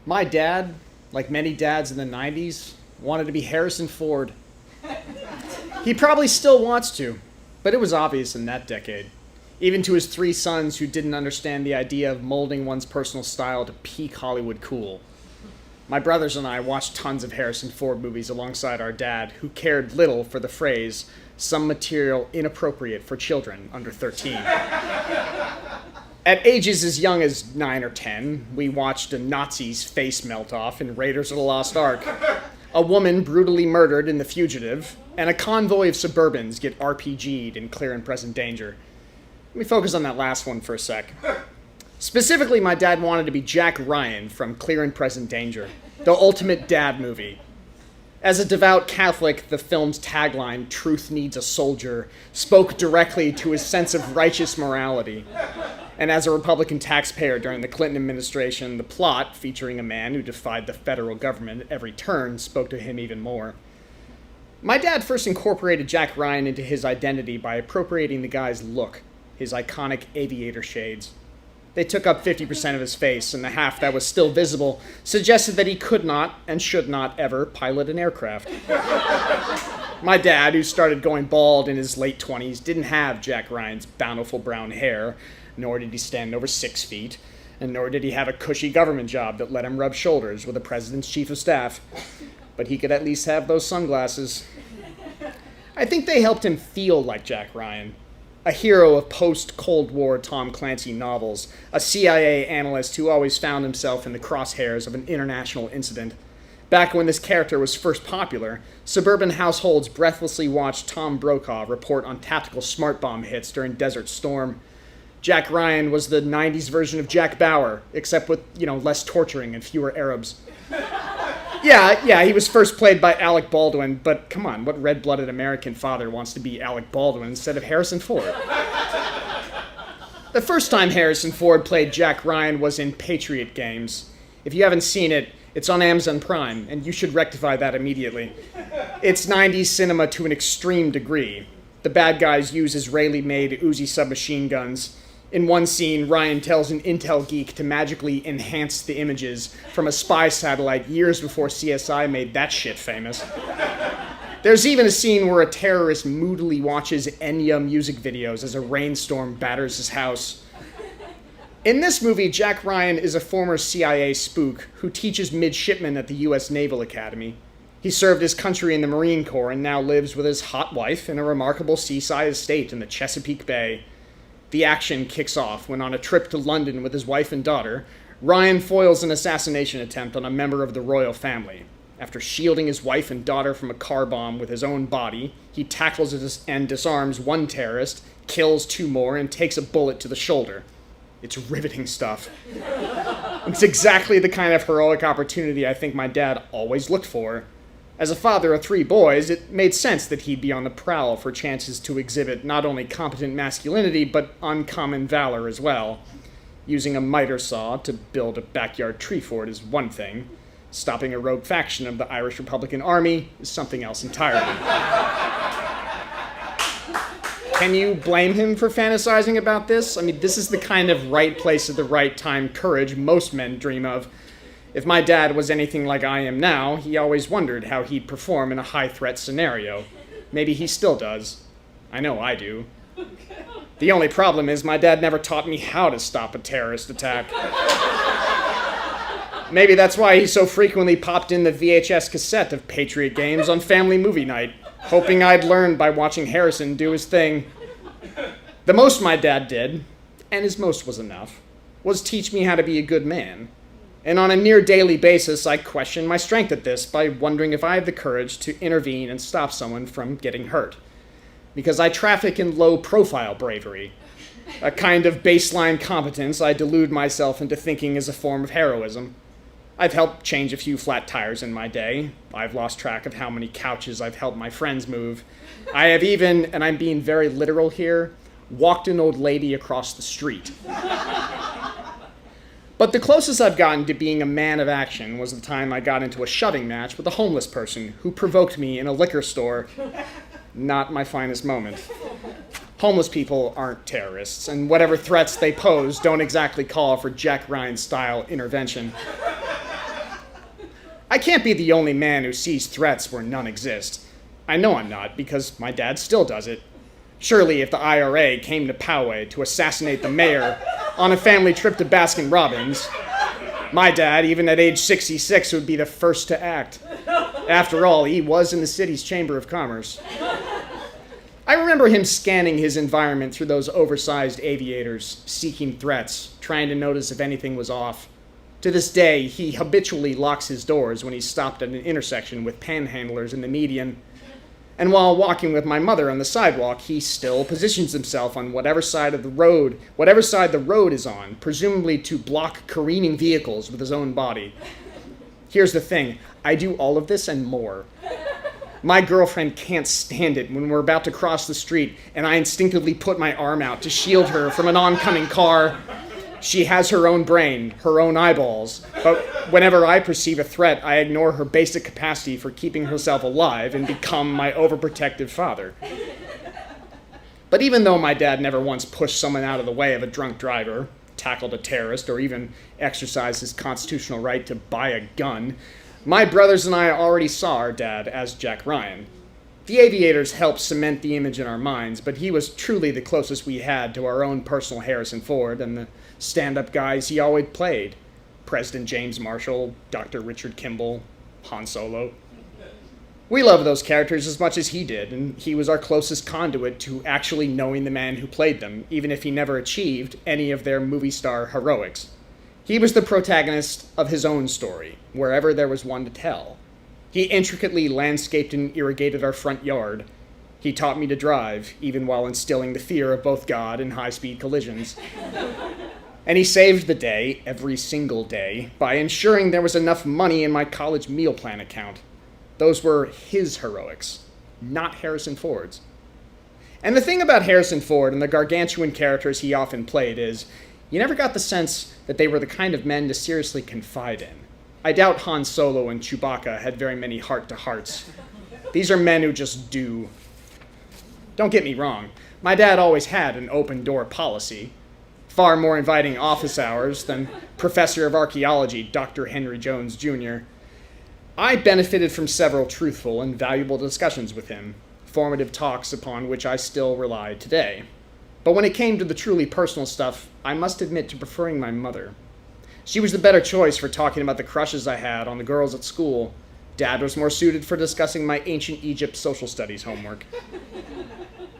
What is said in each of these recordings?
My dad, like many dads in the 90s, wanted to be Harrison Ford. He probably still wants to, but it was obvious in that decade. Even to his 3 sons who didn't understand the idea of molding one's personal style to peak Hollywood cool. My brothers and I watched tons of Harrison Ford movies alongside our dad, who cared little for the phrase, some material inappropriate for children under 13. At ages as young as 9 or 10, we watched a Nazi's face melt off in Raiders of the Lost Ark, a woman brutally murdered in The Fugitive, and a convoy of Suburbans get RPG'd in Clear and Present Danger. Let me focus on that last one for a sec. Specifically, my dad wanted to be Jack Ryan from Clear and Present Danger, the ultimate dad movie. As a devout Catholic, the film's tagline, "Truth needs a soldier," spoke directly to his sense of righteous morality. And as a Republican taxpayer during the Clinton administration, the plot, featuring a man who defied the federal government at every turn, spoke to him even more. My dad first incorporated Jack Ryan into his identity by appropriating the guy's look, his iconic aviator shades. They took up 50% of his face, and the half that was still visible suggested that he could not and should not ever pilot an aircraft. My dad, who started going bald in his late 20s, didn't have Jack Ryan's bountiful brown hair, nor did he stand over 6 feet, and nor did he have a cushy government job that let him rub shoulders with the president's chief of staff. But he could at least have those sunglasses. I think they helped him feel like Jack Ryan, a hero of post-Cold War Tom Clancy novels, a CIA analyst who always found himself in the crosshairs of an international incident. Back when this character was first popular, suburban households breathlessly watched Tom Brokaw report on tactical smart bomb hits during Desert Storm. Jack Ryan was the 90s version of Jack Bauer, except with, less torturing and fewer Arabs. Yeah, he was first played by Alec Baldwin, but come on, what red-blooded American father wants to be Alec Baldwin instead of Harrison Ford? The first time Harrison Ford played Jack Ryan was in Patriot Games. If you haven't seen it, it's on Amazon Prime, and you should rectify that immediately. It's 90s cinema to an extreme degree. The bad guys use Israeli-made Uzi submachine guns. In one scene, Ryan tells an intel geek to magically enhance the images from a spy satellite years before CSI made that shit famous. There's even a scene where a terrorist moodily watches Enya music videos as a rainstorm batters his house. In this movie, Jack Ryan is a former CIA spook who teaches midshipmen at the U.S. Naval Academy. He served his country in the Marine Corps and now lives with his hot wife in a remarkable seaside estate in the Chesapeake Bay. The action kicks off when, on a trip to London with his wife and daughter, Ryan foils an assassination attempt on a member of the royal family. After shielding his wife and daughter from a car bomb with his own body, he tackles and disarms one terrorist, kills 2 more, and takes a bullet to the shoulder. It's riveting stuff. It's exactly the kind of heroic opportunity I think my dad always looked for. As a father of 3 boys, it made sense that he'd be on the prowl for chances to exhibit not only competent masculinity, but uncommon valor as well. Using a miter saw to build a backyard tree fort is one thing. Stopping a rogue faction of the Irish Republican Army is something else entirely. Can you blame him for fantasizing about this? I mean, this is the kind of right place at the right time courage most men dream of. If my dad was anything like I am now, he always wondered how he'd perform in a high-threat scenario. Maybe he still does. I know I do. The only problem is my dad never taught me how to stop a terrorist attack. Maybe that's why he so frequently popped in the VHS cassette of Patriot Games on family movie night, hoping I'd learn by watching Harrison do his thing. The most my dad did, and his most was enough, was teach me how to be a good man. And on a near daily basis, I question my strength at this by wondering if I have the courage to intervene and stop someone from getting hurt. Because I traffic in low-profile bravery, a kind of baseline competence I delude myself into thinking is a form of heroism. I've helped change a few flat tires in my day. I've lost track of how many couches I've helped my friends move. I have even, and I'm being very literal here, walked an old lady across the street. But the closest I've gotten to being a man of action was the time I got into a shoving match with a homeless person who provoked me in a liquor store. Not my finest moment. Homeless people aren't terrorists, and whatever threats they pose don't exactly call for Jack Ryan-style intervention. I can't be the only man who sees threats where none exist. I know I'm not, because my dad still does it. Surely if the IRA came to Poway to assassinate the mayor on a family trip to Baskin-Robbins, my dad, even at age 66, would be the first to act. After all, he was in the city's Chamber of Commerce. I remember him scanning his environment through those oversized aviators, seeking threats, trying to notice if anything was off. To this day, he habitually locks his doors when he's stopped at an intersection with panhandlers in the median. And while walking with my mother on the sidewalk, he still positions himself on whatever side the road is on, presumably to block careening vehicles with his own body. Here's the thing, I do all of this and more. My girlfriend can't stand it when we're about to cross the street and I instinctively put my arm out to shield her from an oncoming car. She has her own brain, her own eyeballs, but whenever I perceive a threat, I ignore her basic capacity for keeping herself alive and become my overprotective father. But even though my dad never once pushed someone out of the way of a drunk driver, tackled a terrorist, or even exercised his constitutional right to buy a gun, my brothers and I already saw our dad as Jack Ryan. The aviators helped cement the image in our minds, but he was truly the closest we had to our own personal Harrison Ford and the stand-up guys he always played. President James Marshall, Dr. Richard Kimball, Han Solo. We love those characters as much as he did, and he was our closest conduit to actually knowing the man who played them, even if he never achieved any of their movie star heroics. He was the protagonist of his own story, wherever there was one to tell. He intricately landscaped and irrigated our front yard. He taught me to drive, even while instilling the fear of both God and high-speed collisions. And he saved the day, every single day, by ensuring there was enough money in my college meal plan account. Those were his heroics, not Harrison Ford's. And the thing about Harrison Ford and the gargantuan characters he often played is, you never got the sense that they were the kind of men to seriously confide in. I doubt Han Solo and Chewbacca had very many heart-to-hearts. These are men who just do. Don't get me wrong, my dad always had an open-door policy. Far more inviting office hours than Professor of Archaeology Dr. Henry Jones Jr. I benefited from several truthful and valuable discussions with him, formative talks upon which I still rely today. But when it came to the truly personal stuff, I must admit to preferring my mother. She was the better choice for talking about the crushes I had on the girls at school. Dad was more suited for discussing my ancient Egypt social studies homework.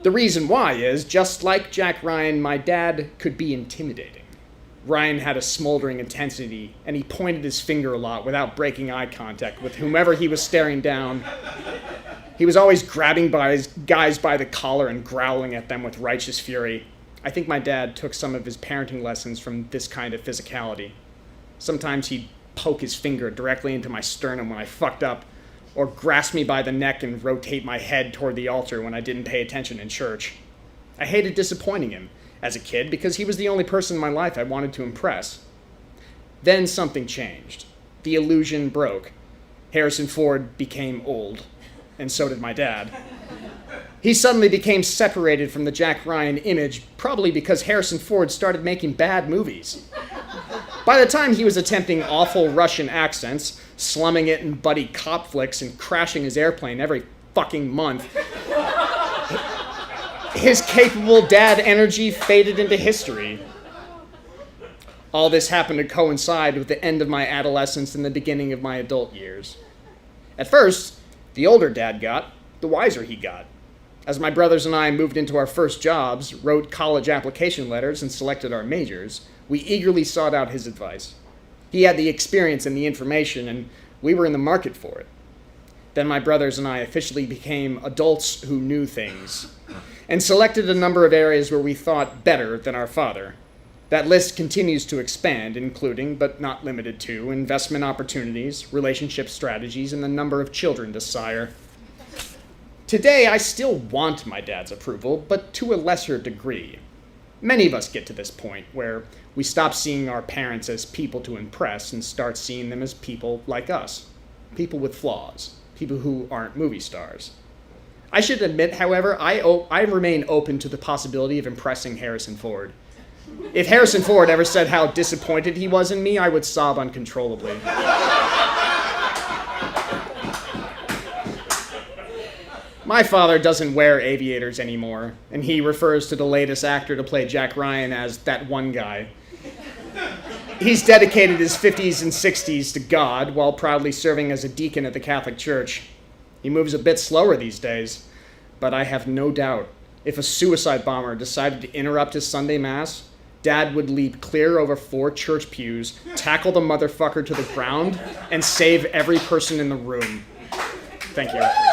The reason why is, just like Jack Ryan, my dad could be intimidating. Ryan had a smoldering intensity, and he pointed his finger a lot without breaking eye contact with whomever he was staring down. He was always grabbing guys by the collar and growling at them with righteous fury. I think my dad took some of his parenting lessons from this kind of physicality. Sometimes he'd poke his finger directly into my sternum when I fucked up, or grasp me by the neck and rotate my head toward the altar when I didn't pay attention in church. I hated disappointing him as a kid because he was the only person in my life I wanted to impress. Then something changed. The illusion broke. Harrison Ford became old, and so did my dad. He suddenly became separated from the Jack Ryan image, probably because Harrison Ford started making bad movies. By the time he was attempting awful Russian accents, slumming it in buddy cop flicks, and crashing his airplane every fucking month, his capable dad energy faded into history. All this happened to coincide with the end of my adolescence and the beginning of my adult years. At first, the older dad got, the wiser he got. As my brothers and I moved into our first jobs, wrote college application letters, and selected our majors, we eagerly sought out his advice. He had the experience and the information, and we were in the market for it. Then my brothers and I officially became adults who knew things, and selected a number of areas where we thought better than our father. That list continues to expand, including, but not limited to, investment opportunities, relationship strategies, and the number of children to sire. Today, I still want my dad's approval, but to a lesser degree. Many of us get to this point where we stop seeing our parents as people to impress and start seeing them as people like us, people with flaws, people who aren't movie stars. I should admit, however, I remain open to the possibility of impressing Harrison Ford. If Harrison Ford ever said how disappointed he was in me, I would sob uncontrollably. My father doesn't wear aviators anymore, and he refers to the latest actor to play Jack Ryan as that one guy. He's dedicated his 50s and 60s to God while proudly serving as a deacon at the Catholic Church. He moves a bit slower these days, but I have no doubt if a suicide bomber decided to interrupt his Sunday Mass, Dad would leap clear over 4 church pews, tackle the motherfucker to the ground, and save every person in the room. Thank you.